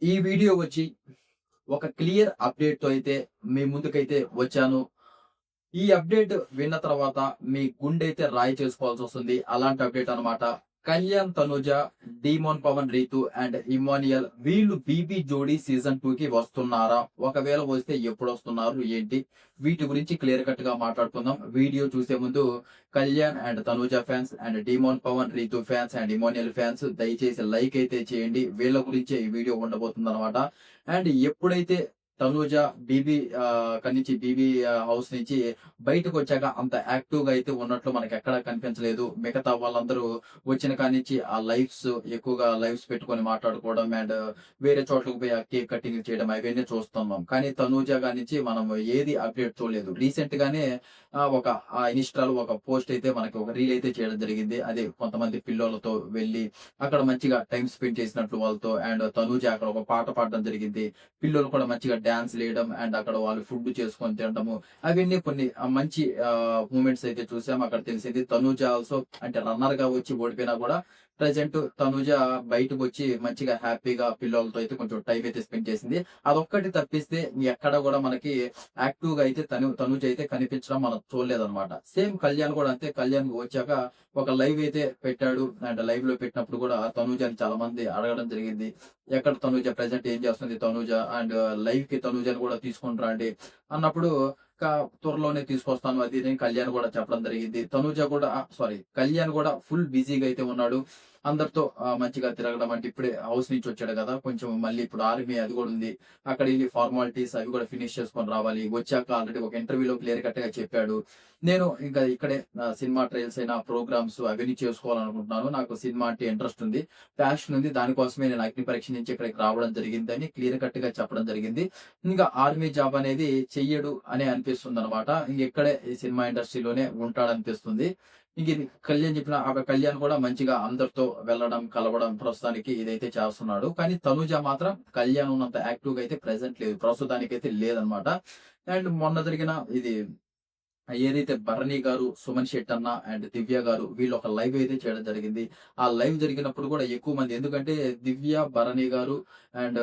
ఈ వీడియో వచ్చి ఒక క్లియర్ అప్డేట్‌తో అయితే మీ ముందుకైతే వచ్చాను. ఈ అప్డేట్ విన్న తర్వాత మీ గుండెైతే రాయి చేసుకోవాల్సొస్తుంది. అలాంటి అప్డేట్ అన్నమాట. కళ్యాణ్, తనుజ, డీమోన్ పవన్, రీతు అండ్ ఇమ్మాన్యుయల్ వీళ్ళు 'బీబీ' జోడీ సీజన్ 2కి వస్తున్నారా? ఒకవేళ వస్తే ఎప్పుడొస్తున్నారు? ఏంటి? వీటి గురించి క్లియర్ కట్‌గా మాట్లాడుకుందాం. వీడియో చూసే ముందు Kalyan and Tanuja fans and demon Pavan, Rithu fans and Emmanuel fans దయచేసి లైక్ అయితే చేయండి. వీళ్ళ గురించే ఈ వీడియో ఉండబోతుందన్నమాట. అండ్ ఎప్పుడైతే తనూజ బీబీ అక్కడి నుంచి బీబీ హౌస్ నుంచి బయటకొచ్చాక అంత యాక్టివ్‌గా అయితే ఉన్నట్లు మనకెక్కడా కనిపించలేదు. మిగతా వాళ్ళందరూ వచ్చిన కాడ్నించి ఆ ఎక్కువగా లైవ్స్ పెట్టుకొని మాట్లాడుకోవడం అండ్ వేరే చోట్లకి పోయి ఆ కేక్ కటింగ్ చేయడం అవన్నీ చూస్తున్నాం. కానీ తనూజ గానించి మనం ఏది అప్డేట్ చూడలేదు. రీసెంట్‌గానే ఒక ఇన్‌స్టాలో ఒక పోస్ట్ అయితే మనకి ఒక రీల్ అయితే చేయడం జరిగింది. అదే కొంతమంది పిల్లోలతో వెళ్లి అక్కడ మంచిగా టైమ్ స్పెండ్ చేసినట్లు వాళ్ళతో అండ్ తనూజ అక్కడ ఒక పాట పాడడం జరిగింది. పిల్లలు కూడా మంచిగా డాన్స్‌లేయడం అండ్ అక్కడ వాళ్ళు ఫుడ్ చేసుకొని తినడము. అవన్నీ కొన్ని మంచి మూవ్‌మెంట్స్ అయితే చూసాం. అక్కడ తెలిసింది తనూజ ఆల్సో అంటే రన్నర్‌గా వచ్చి ఓడిపోయినా కూడా ప్రెజెంట్ తనూజ బయటకొచ్చి మంచిగా హ్యాపీగా పిల్లోలతో అయితే కొంచెం టైమ్ అయితే స్పెండ్ చేసింది. అదొక్కటి తప్పిస్తే ఎక్కడ కూడా మనకి యాక్టివ్‌గా అయితే తనూజ అయితే కనిపించడం మనం చూడలేదన్నమాట. సేమ్ కళ్యాణ్ కూడా అంతే. కళ్యాణ్ వచ్చాక ఒక లైవ్ అయితే పెట్టాడు. అండ్ లైవ్‌లో పెట్టినప్పుడు కూడా తనూజని చాలా మంది అడగడం జరిగింది. ఎక్కడ తనూజ ప్రెజెంట్ ఏం చేస్తుంది తనూజ? అండ్ లైవ్‌కి తనూజని కూడా తీసుకొని రండి అన్నప్పుడు త్వరలోనే తీసుకొస్తాను అది ఇది అని కళ్యాణ్ కూడా చెప్పడం జరిగింది. తనూజ కూడా కళ్యాణ్ కూడా ఫుల్ బిజీగా అయితే ఉన్నాడు. అందరితో మంచిగా తిరగడం అంటే ఇప్పుడే హౌస్ నుంచి వచ్చాడు కదా! కొంచెం మళ్ళీ ఇప్పుడు ఆర్మీ అది కూడా ఉంది. అక్కడ ఎళ్లి ఫార్మాలిటీస్ అవి కూడా ఫినిష్ చేసుకొని రావాలి. వచ్చాక ఆల్రెడీ ఒక ఇంటర్వ్యూలో క్లియర్ కట్‌గా చెప్పాడు. నేను ఇంకా ఇక్కడే సినిమా ట్రయల్స్ అయినా, ప్రోగ్రామ్స్ అవన్నీ చేసుకోవాలనుకుంటున్నాను. నాకు సినిమా అంటే ఇంట్రెస్ట్ ఉంది. ప్యాషన్ ఉంది. దానికోసమే నేను అగ్ని పరీక్ష నుంచి ఇక్కడికి రావడం జరిగిందని క్లియర్ కట్‌గా చెప్పడం జరిగింది. ఇంకా ఆర్మీ జాబ్ అనేది చెయ్యడు అనే అనిపిస్తుందనమాట. ఇంగిక్కడే ఈ సినిమా ఇండస్ట్రీలోనే ఉంటాడనిపిస్తుంది. ఇంకిది కళ్యాణ్ చెప్పిన కళ్యాణ్ కూడా మంచిగా అందరితో వెళ్ళడం, కలవడం ప్రస్తుతానికి ఇదైతే చేస్తున్నాడు. కానీ తనుజ మాత్రం కళ్యాణ్ ఉన్నంత యాక్టివ్‌గా అయితే ప్రెజెంట్ లేదు. ప్రస్తుతానికైతే లేదనమాట. అండ్ మొన్న జరిగిన ఇది ఏదైతే భరణి గారు, సుమన్ శెట్టన్న అండ్ దివ్య గారు వీళ్ళు ఒక లైవ్ అయితే చేయడం జరిగింది. ఆ లైవ్ జరిగినప్పుడు కూడా ఎక్కువ మంది ఎందుకంటే దివ్య, భరణి గారు అండ్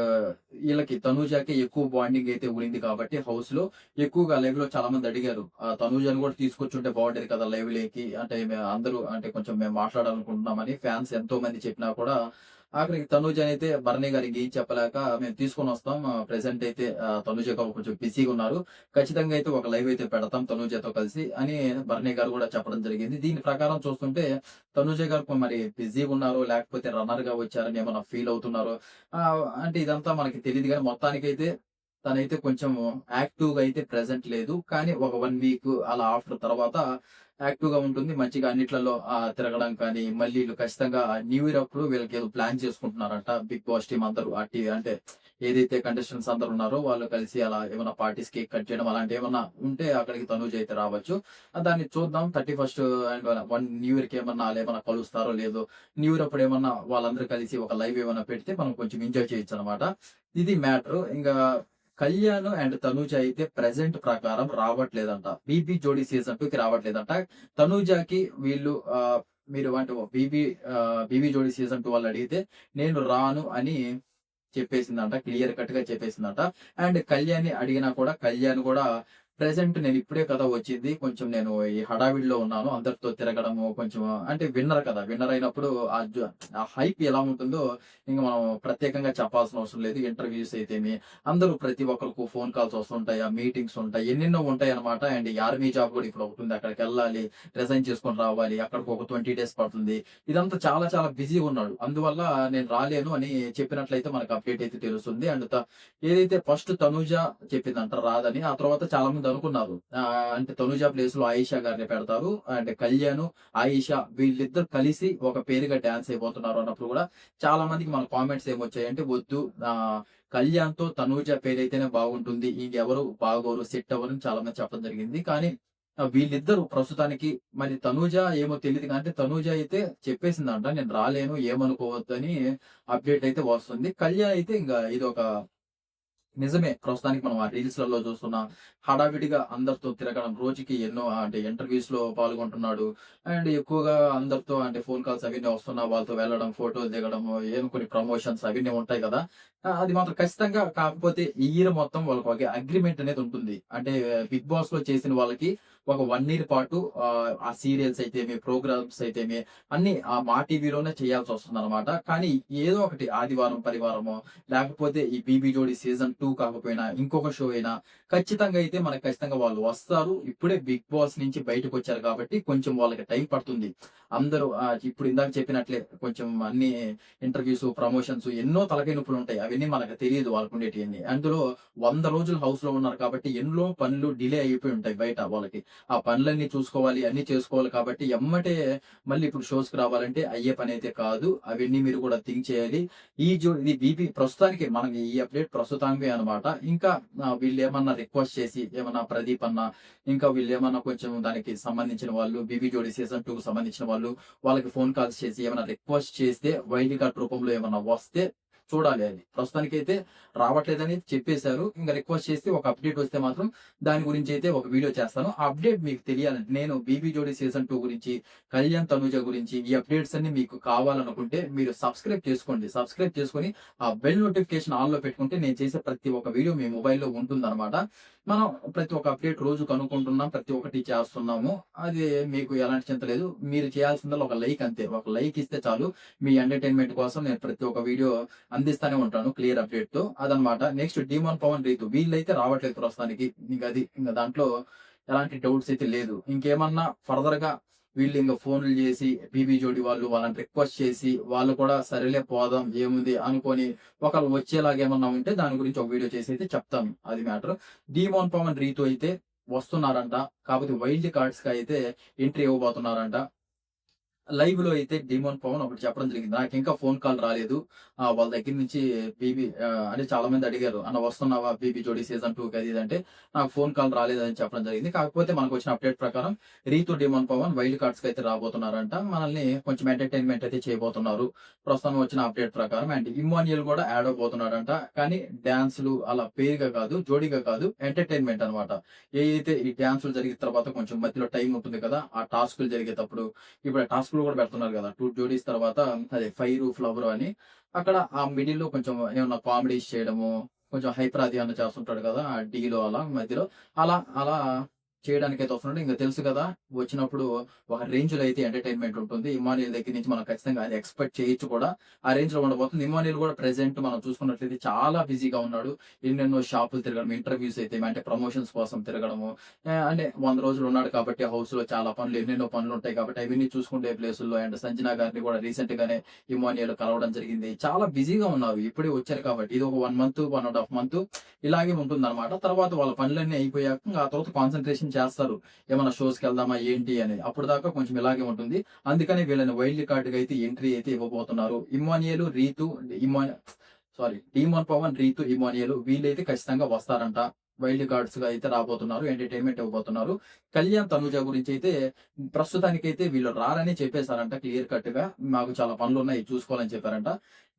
ఈళ్ళకి తనూజకి ఎక్కువ బాండింగ్ అయితే ఉండింది కాబట్టి హౌస్‌లో ఎక్కువగా లైవ్‌లో చాలా మంది అడిగారు. తనూజని కూడా తీసుకొచ్చుంటే బాగుండేది కదా! లైవ్‌లోకి అంటే అందరూ అంటే కొంచెం మేము మాట్లాడాలనుకుంటున్నామని ఫ్యాన్స్ ఎంతో మంది చెప్పినా కూడా ఆఖరికి తనూజనైతే భరణి గారికి ఏం చెప్పలేక మేము తీసుకొనొస్తాం. ప్రెజెంట్ అయితే తనూజ గారు కొంచెం బిజీగా ఉన్నారు. ఖచ్చితంగా అయితే ఒక లైవ్ అయితే పెడతాం తనూజతో కలిసి అని భరణి గారు కూడా చెప్పడం జరిగింది. దీని ప్రకారం చూస్తుంటే తనూజ గారు మరి బిజీగా ఉన్నారో, లేకపోతే రన్నర్‌గా వచ్చారని ఏమన్నా ఫీల్ అవుతున్నారో అంటే ఇదంతా మనకి తెలీదు గానీ మొత్తానికైతే తనైతే కొంచెం యాక్టివ్‌గా అయితే ప్రెజెంట్ లేదు. కానీ ఒక 1 వీక్ అలా ఆఫ్టర్ తర్వాత యాక్టివ్‌గా ఉంటుంది. మంచిగా అన్నిట్లలో తిరగడం కానీ, మళ్ళీ ఈళ్ళు ఖచ్చితంగా న్యూ ఇయర్ అప్పుడు వీళ్ళకేదో ప్లాన్ చేసుకుంటున్నారంట. 'బిగ్ బాస్' టీమ్ అందరూ అంటే ఏదైతే కంటెస్టెంట్స్ అందరూ ఉన్నారో వాళ్ళు కలిసి అలా ఏమన్నా పార్టీస్ కేక్ కట్ చేయడం అలాంటియేమన్నా ఉంటే అక్కడికి తనూజ అయితే రావచ్చు. దాన్ని చూద్దాం 31st అండ్ 1 న్యూ ఇయర్‌కి ఏమన్నా ఆళ్ళేమన్నా కలుస్తారో లేదో. న్యూ ఇయర్ అప్పుడు ఏమన్నా వాళ్ళందరూ కలిసి ఒక లైవ్ ఏమన్నా పెడితే మనం కొంచెం ఎంజాయ్ చేయొచ్చనమాట. ఇది మ్యాటరు. ఇంగా కళ్యాణ్ అండ్ తనూజ అయితే ప్రెజెంట్ ప్రకారం రావట్లేదంట. 'బీబీ' జోడీ సీజన్ 2కి రావట్లేదంట. తనూజకి వీళ్ళు మీరు అంటే 'బీబీ' జోడీ సీజన్ 2 వాళ్ళు అడిగితే నేను రాను అని చెప్పేసిందంట. క్లియర్ కట్‌గా చెప్పేసిందంట. అండ్ కళ్యాణ్‌ని అడిగినా కూడా కళ్యాణ్ కూడా ప్రెజెంట్ నేను ఇప్పుడే కదా వచ్చింది. కొంచెం నేను ఈ హడావిడిలో ఉన్నాను. అందరితో తిరగడము కొంచెం అంటే విన్నర్ కదా! విన్నర్ అయినప్పుడు ఆ హైప్ ఎలా ఉంటుందో ఇంక మనం ప్రత్యేకంగా చెప్పాల్సిన అవసరం లేదు. ఇంటర్‌వ్యూస్ అయితేమి అందరూ ప్రతి ఒక్కరికి ఫోన్ కాల్స్ వస్తుంటాయి. మీటింగ్స్ ఉంటాయి. ఎన్నెన్నో ఉంటాయన్నమాట. అండ్ ఈ ఆర్మీ జాబ్ కూడా ఇప్పుడు ఒకటుంది. అక్కడికెళ్ళాలి. రిజైన్ చేసుకొని రావాలి. అక్కడికి ఒక 20 డేస్ పడుతుంది. ఇదంతా చాలా చాలా బిజీగా ఉన్నాడు. అందువల్ల నేను రాలేను అని చెప్పినట్లయితే మనకు అప్డేట్ అయితే తెలుస్తుంది. అండ్ ఏదైతే ఫస్ట్ తనూజ చెప్పిందంట రాదని. ఆ తర్వాత చాలా మంది అనుకున్నారు. అంటే తనూజ ప్లేస్‌లో ఆయిషా గారిని పెడతారు. అండ్ కళ్యాణ్, ఆయిషా వీళ్ళిద్దరూ కలిసి ఒక పేరుగా డాన్స్ చేయబోతున్నారు అన్నప్పుడు కూడా చాలా మందికి మన కామెంట్స్ ఏమొచ్చాయంటే వద్దు కళ్యాణ్‌తో తనూజ పేరైతేనే బాగుంటుంది. ఇంకెవరు బాగోరు, సెట్ అవ్వరు అని చాలా మంది చెప్పడం జరిగింది. కానీ వీళ్ళిద్దరూ ప్రస్తుతానికి మరి తనూజ ఏమో తెలీదు కానీ తనూజ అయితే చెప్పేసిందంట నేను రాలేను ఏమనుకోవద్దని అప్డేట్ అయితే వస్తుంది. కళ్యాణ్ అయితే ఇంగ ఇదొక నిజమే. ప్రస్తుతానికి మనం ఆ రీల్స్‌లలో చూస్తున్నాం. హడావిడిగా అందరితో తిరగడం, రోజుకి ఎన్నో అంటే ఇంటర్‌వ్యూస్‌లో పాల్గొంటున్నాడు. అండ్ ఎక్కువగా అందరితో అంటే ఫోన్ కాల్స్ అవన్నీ వస్తున్నా వాళ్ళతో వెళ్ళడం, ఫోటోలు దిగడము, ఏదో కొన్ని ప్రమోషన్స్ అవన్నీ ఉంటాయి కదా! అది మాత్రం ఖచ్చితంగా కాకపోతే ఈ ఇయర్ మొత్తం వాళ్ళకి ఒక అగ్రీమెంట్ అనేది ఉంటుంది. అంటే బిగ్ బాస్‌లో చేసిన వాళ్ళకి ఒక 1 ఇయర్ పాటు ఆ సీరియల్స్ అయితేమి, ప్రోగ్రామ్స్ అయితేమి అన్నీ ఆ మా టీవీలోనే చేయాల్సొస్తుందనమాట. కానీ ఏదో ఒకటి ఆదివారం, పరివారమో లేకపోతే ఈ 'బీబీ జోడీ' సీజన్ 2 కాకపోయినా, ఇంకొక షో అయినా ఖచ్చితంగా అయితే మనకు ఖచ్చితంగా వాళ్ళు వస్తారు. ఇప్పుడే 'బిగ్ బాస్' నుంచి బయటకొచ్చారు కాబట్టి కొంచెం వాళ్ళకి టైం పడుతుంది. అందరూ ఇప్పుడు ఇందాక చెప్పినట్లే కొంచెం అన్ని ఇంటర్‌వ్యూస్, ప్రమోషన్స్ ఎన్నో తలకాయ నొప్పులుంటాయి. అవన్నీ మనకు తెలీదు వాళ్ళకుండేటియన్నీ. అందులో 100 రోజులు హౌస్‌లో ఉన్నారు కాబట్టి ఎన్నో పనులు డిలే అయిపోయి ఉంటాయి బయట వాళ్ళకి. ఆ పనులన్నీ చూసుకోవాలి, అన్నీ చేసుకోవాలి కాబట్టి ఎమ్మటే మళ్ళీ ఇప్పుడు షోస్‌కి రావాలంటే అయ్యే పనైతే కాదు. అవన్నీ మీరు కూడా థింక్ చేయాలి. ఇది బీపీ ప్రస్తుతానికి మనకి ఈ అప్‌డేట్ ప్రస్తుతానికే అన్నమాట. ఇంకా వీళ్ళేమన్నా రిక్వెస్ట్ చేసి ఏమన్నా ప్రదీప్ అన్న, ఇంకా వీళ్ళేమన్నా కొంచెం దానికి సంబంధించిన వాళ్ళు 'బీబీ జోడీ' సీజన్ 2కి సంబంధించిన వాళ్ళు వాళ్ళకి ఫోన్ కాల్స్ చేసి ఏమన్నా రిక్వెస్ట్ చేస్తే వైల్డ్ కార్డ్ రూపంలో ఏమన్నా వస్తే చూడాలి అది. ప్రస్తుతానికైతే రావట్లేదని చెప్పేశారు. ఇంక రిక్వెస్ట్ చేస్తే ఒక అప్‌డేట్ వస్తే మాత్రం దాని గురించైతే ఒక వీడియో చేస్తాను. ఆ అప్‌డేట్ మీకు తెలియాలంటే నేను 'బీబీ జోడీ' సీజన్ 2 గురించి, కళ్యాణ్, తనూజ గురించి ఈ అప్‌డేట్స్ అన్నీ మీకు కావాలనుకుంటే మీరు సబ్‌స్క్రైబ్ చేసుకోండి. సబ్‌స్క్రైబ్ చేసుకొని ఆ బెల్ నోటిఫికేషన్ ఆన్‌లో పెట్టుకుంటే నేను చేసే ప్రతి ఒక్క వీడియో మీ మొబైల్‌లో ఉంటుందన్నమాట. మనం ప్రతి ఒక్క అప్‌డేట్ రోజు కనుక్కుంటున్నాం. ప్రతి ఒక్కటి చేస్తున్నాము. అది మీకు ఎలాంటి చింత లేదు. మీరు చేయాల్సిందల్లా ఒక లైక్ అంతే. ఒక లైక్ ఇస్తే చాలు. మీ ఎంటర్‌టైన్‌మెంట్ కోసం నేను ప్రతి ఒక్క వీడియో అందిస్తానే ఉంటాను క్లియర్ అప్‌డేట్‌తో. అదనమాట. నెక్స్ట్ 'డీమోన్ పవన్', 'రీతు' వీళ్ళైతే రావట్లేదు ప్రస్తుతానికి. ఇంక దాంట్లో ఎలాంటి డౌట్స్ అయితే లేదు. ఇంకేమన్నా ఫర్దర్‌గా వీళ్ళింక ఫోన్‌లు జేసి 'బీబీ జోడీ' వాళ్ళని రిక్వెస్ట్ చేసి వాళ్ళు కూడా సరేలే పోదాం ఏముంది అనుకోని ఒకళ్ళు వచ్చేలాగా ఏమన్నా ఉంటే దాని గురించి ఒక వీడియో చేసైతే చెప్తాను. అది మ్యాటర్. 'డీమోన్ పవన్', 'రీతు' అయితే వస్తున్నారంట. కాకపోతే వైల్డ్ కార్డ్స్‌కయితే ఎంట్రీ ఇవ్వబోతున్నారంట. లైవ్‌లో అయితే 'డీమోన్ పవన్' ఒకటి చెప్పడం జరిగింది. నాకింకా ఫోన్ కాల్ రాలేదు. వాళ్ళ దగ్గర నుంచి అంటే చాలా మంది అడిగారు. "అన్న వస్తున్నావా 'బీబీ జోడీ' సీజన్ 2కి" అది ఇది అంటే, నాకు ఫోన్ కాల్ రాలేదని చెప్పడం జరిగింది. కాకపోతే మనకొచ్చిన అప్‌డేట్ ప్రకారం 'రీతు', 'డీమోన్ పవన్' వైల్డ్ కార్డ్స్‌కైతే రాబోతున్నారంట. మనల్ని కొంచెం ఎంటర్‌టైన్‌మెంట్ అయితే చేయబోతున్నారు. ప్రస్తుతం వచ్చిన అప్‌డేట్ ప్రకారం. అండ్ 'ఇమ్మాన్యుయల్' కూడా యాడ్ అవ్వబోతున్నాడంట. కానీ డాన్స్‌లు అలా పేరుగా కాదు, జోడీగా కాదు ఎంటర్‌టైన్‌మెంట్ అన్నమాట. ఏయైతే ఈ డాన్స్‌లు జరిగిన తర్వాత కొంచెం మధ్యలో టైం ఉంటుంది కదా! ఆ టాస్క్‌లు జరిగేటప్పుడు ఇప్పుడు ఆ టాస్క్‌లు గూడా పెడుతున్నారు గదా! 2 జోడీస్ తర్వాత అదే ఫైరు, ఫ్లవరు అని. అక్కడ ఆ మిడిల్‌లో కొంచెం ఏమన్నా కామెడీస్ చేయడము, కొంచెం హైపర్ అది ఏమన్నా చేస్తుంటాడు గదా! ఆ డీలో అలా మధ్యలో. అలా చేయడానికైతే వస్తున్నాడు. ఇంక తెలుసు గదా! వచ్చినప్పుడు ఒక రేంజ్‌లో అయితే ఎంటర్‌టైన్‌మెంట్ ఉంటుంది. ఇమ్మానుయేల్ దగ్గర నుంచి మనం ఖచ్చితంగా అది ఎక్స్‌పెక్ట్ చేయొచ్చు కూడా. ఆ రేంజ్‌లో ఉండబోతుంది. ఇమ్మానుయేల్ గూడా ప్రెజెంట్ మనం చూసుకున్నట్లయితే చాలా బిజీగా ఉన్నాడు. ఎన్నెన్నో షాపులు తిరగడం, ఇంటర్‌వ్యూస్ అయితే అంటే ప్రమోషన్స్ కోసం తిరగడము. అంటే 100 రోజులు ఉన్నాడు కాబట్టి హౌస్‌లో చాలా పనులు ఎన్నెన్నో పనులుంటాయి కాబట్టి అవన్నీ చూసుకుంటే ప్లేసుల్లో అండ్ సంజన గారిని కూడా రీసెంట్‌గానే ఇమ్మాన్యుయల్ కలవడం జరిగింది. చాలా బిజీగా ఉన్నారు. ఇప్పుడే వచ్చారు కాబట్టి ఇది ఒక 1 మంత్, 1 ½ మంత్ ఇలాగే ఉంటుందన్నమాట. తర్వాత వాళ్ళ పనులన్నీ అయిపోయాక ఆ తర్వాత కాన్సంట్రేషన్ చేస్తారు. ఏమన్నా షోస్‌కెళ్దామా ఏంటి అనేది. అప్పటిదాకా కొంచెం ఇలాగే ఉంటుంది. అందుకని వీళ్ళని వైల్డ్ కార్డ్‌గా అయితే ఎంట్రీ అయితే ఇవ్వబోతున్నారు. ఇమ్మాన్యుయల్, రీతు, ఇమ్మా సారీ 'డీమోన్ పవన్', 'రీతు', ఇమ్మాన్యుయల్ వీళ్ళైతే ఖచ్చితంగా వస్తారంట. వైల్డ్ కార్డ్స్‌గా అయితే రాబోతున్నారు. ఎంటర్‌టైన్‌మెంట్ ఇవ్వబోతున్నారు. కళ్యాణ్, తనూజ గురించైతే ప్రస్తుతానికైతే వీళ్ళు రారని చెప్పేసారంట క్లియర్ కట్‌గా. మాకు చాలా పనులున్నాయి చూసుకోవాలని చెప్పారంట.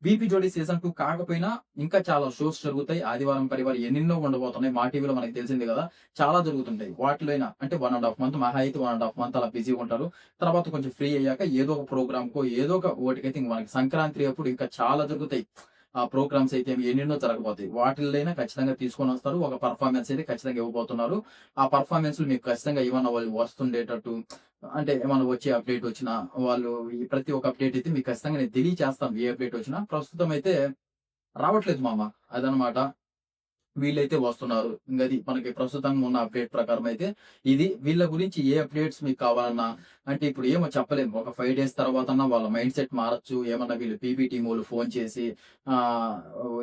'బీబీ జోడీ' సీజన్ 2 కాకపోయినా ఇంకా చాలా షోస్ జరుగుతాయి. ఆదివారం, పరివారం ఎన్నెన్నో ఉండబోతున్నాయి. మా టీవీలో మనకు తెలిసిందే గదా! చాలా జరుగుతుంటాయి. వాటిలో అయినా అంటే 1 ½ మంత్ మహా అయితే 1 ½ మంత్ అలా బిజీగా ఉంటారు. తర్వాత కొంచెం ఫ్రీ అయ్యాక ఏదో ఒక ప్రోగ్రామ్‌కో ఏదో ఒక ఓటికైతే ఇంక మనకి సంక్రాంతి అప్పుడు ఇంకా చాలా జరుగుతాయి. ఆ ప్రోగ్రామ్స్ అయితే ఎన్నెన్నో జరగబోతాయి. వాటిల్లైనా ఖచ్చితంగా తీసుకొనొస్తారు. ఒక పెర్ఫార్మన్స్ అయితే ఖచ్చితంగా ఇవ్వబోతున్నారు. ఆ పెర్ఫార్మన్స్‌లు మీకు ఖచ్చితంగా ఏమన్నా వాళ్ళు వస్తుండేటట్టు అంటే ఏమన్నా వచ్చే అప్‌డేట్ వచ్చినా వాళ్ళు ఈ ప్రతి ఒక్క అప్‌డేట్ అయితే మీకు ఖచ్చితంగా నేను తెలియచేస్తాను. ఏ అప్‌డేట్ వచ్చినా. ప్రస్తుతం అయితే రావట్లేదు మామ. అదనమాట. వీళ్ళైతే వస్తున్నారు. ఇంగది మనకి ప్రస్తుతం ఉన్న అప్‌డేట్ ప్రకారం అయితే ఇది. వీళ్ళ గురించి ఏ అప్‌డేట్స్ మీకు కావాలన్నా అంటే ఇప్పుడు ఏమో చెప్పలేము. ఒక 5 డేస్ తర్వాతన్నా వాళ్ళ మైండ్ సెట్ మారొచ్చు. ఏమన్నా వీళ్ళు పీబీ టీమోళ్ళు ఫోను చేసి ఆహ్,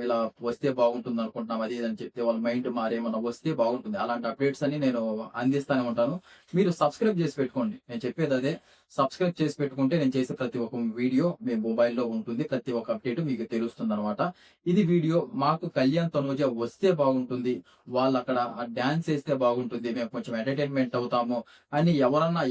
ఇలా వస్తే బాగుంటుందనుకుంటున్నాం అది ఇది అని చెప్తే వాళ్ళ మైండ్ మారేమన్నా వస్తే బాగుంటుంది. అలాంటి అప్‌డేట్స్ అన్ని నేను అందిస్తానే ఉంటాను. మీరు సబ్‌స్క్రైబ్ చేసి పెట్టుకోండి. నేను చెప్పేదదే. సబ్‌స్క్రైబ్ చేసి పెట్టుకుంటే నేను చేసే ప్రతి ఒక్క వీడియో మీ మొబైల్‌లో ఉంటుంది. ప్రతి ఒక్క అప్‌డేట్ మీకు తెలుస్తుందనమాట. ఇది వీడియో. మాకు కళ్యాణ్, తనూజ వస్తే బాగుంటుంది. వాళ్ళక్కడ డాన్స్ ఏస్తే బాగుంటుంది. మేము కొంచెం ఎంటర్‌టైన్‌మెంట్ అవుతాము అని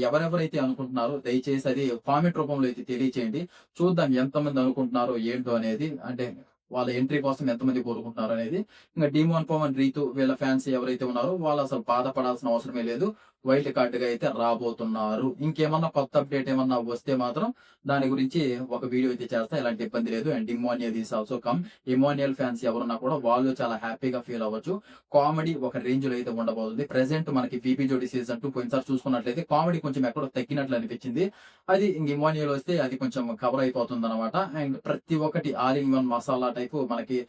ఎవరెవరైతే అనుకుంటున్నారో దయచేసి అది కామెంట్ రూపంలో అయితే తెలియచేయండి. చూద్దాం ఎంతమంది అనుకుంటున్నారో ఏంటో అనేది. అంటే వాళ్ళ ఎంట్రీ కోసం ఎంతమంది కోరుకుంటున్నారు అనేది. ఇంకా డీమోన్ పవన్, రీతు వీళ్ళ ఫ్యాన్స్ ఎవరైతే ఉన్నారో వాళ్ళు అసలు బాధపడాల్సిన అవసరమే లేదు. వైల్డ్ కార్డ్ గా అయితే రాబోతున్నారు. ఇంకేమన్నా కొత్త అప్డేట్ ఏమన్నా వస్తే మాత్రం దాని గురించి ఒక వీడియో అయితే చేస్తా. ఎలాంటి ఇబ్బంది లేదు. And Emmanuel is also come. Emmanuel fans ఎవరున్నా కూడా వాళ్ళు చాలా హ్యాపీగా ఫీల్ అవ్వచ్చు. కామెడీ ఒక రేంజ్ లో అయితే ఉండబోతుంది. ప్రెసెంట్ మనకి పీపీ జోడి సీజన్ 2 పోయినసారి చూసుకున్నట్లయితే కామెడీ కొంచెం ఎక్కడో తగ్గినట్లు అనిపించింది. అది ఇంక ఇమాన్యుయల్ వస్తే అది కొంచెం కవర్ అయిపోతుంది అనమాట. అండ్ ప్రతి ఒక్కటి all in one masala type మనకి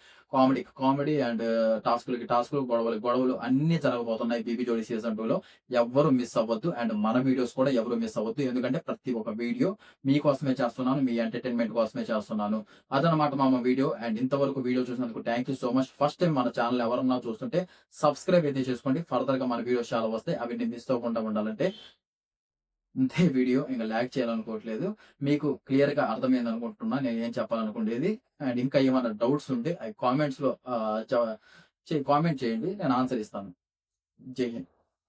కామెడీ అండ్ టాస్కులు, గొడవలు అన్ని జరగబోతున్నాయి పీపీ జోడి సీజన్ 2 లో. ఎవ్వరు మిస్ అవ్వద్దు. అండ్ మన వీడియోస్ కూడా ఎవరు మిస్ అవ్వద్దు. ఎందుకంటే ప్రతి ఒక్క వీడియో మీకోసమే చేస్తున్నాను. మీ ఎంటర్టైన్మెంట్ కోసమే చేస్తున్నాను. అదనమాట మా వీడియో. అండ్ ఇంతవరకు వీడియో చూసినందుకు thank you so much. First time మన ఛానల్ ఎవరన్నా చూస్తుంటే సబ్స్క్రైబ్ అయితే చేసుకోండి. ఫర్దర్ గా మన వీడియోస్ చాలా వస్తాయి. అవి మిస్ అవ్వకుండా ఉండాలంటే ఇంతే వీడియో. ఇంకా లాగ్ చేయాలనుకోవట్లేదు. మీకు క్లియర్ గా అర్థమైంది అనుకుంటున్నా నేను ఏం చెప్పాలనుకునేది. అండ్ ఇంకా ఏమైనా డౌట్స్ ఉంటే అవి కామెంట్స్ లో కామెంట్ చేయండి. నేను ఆన్సర్ ఇస్తాను. జై హింద్.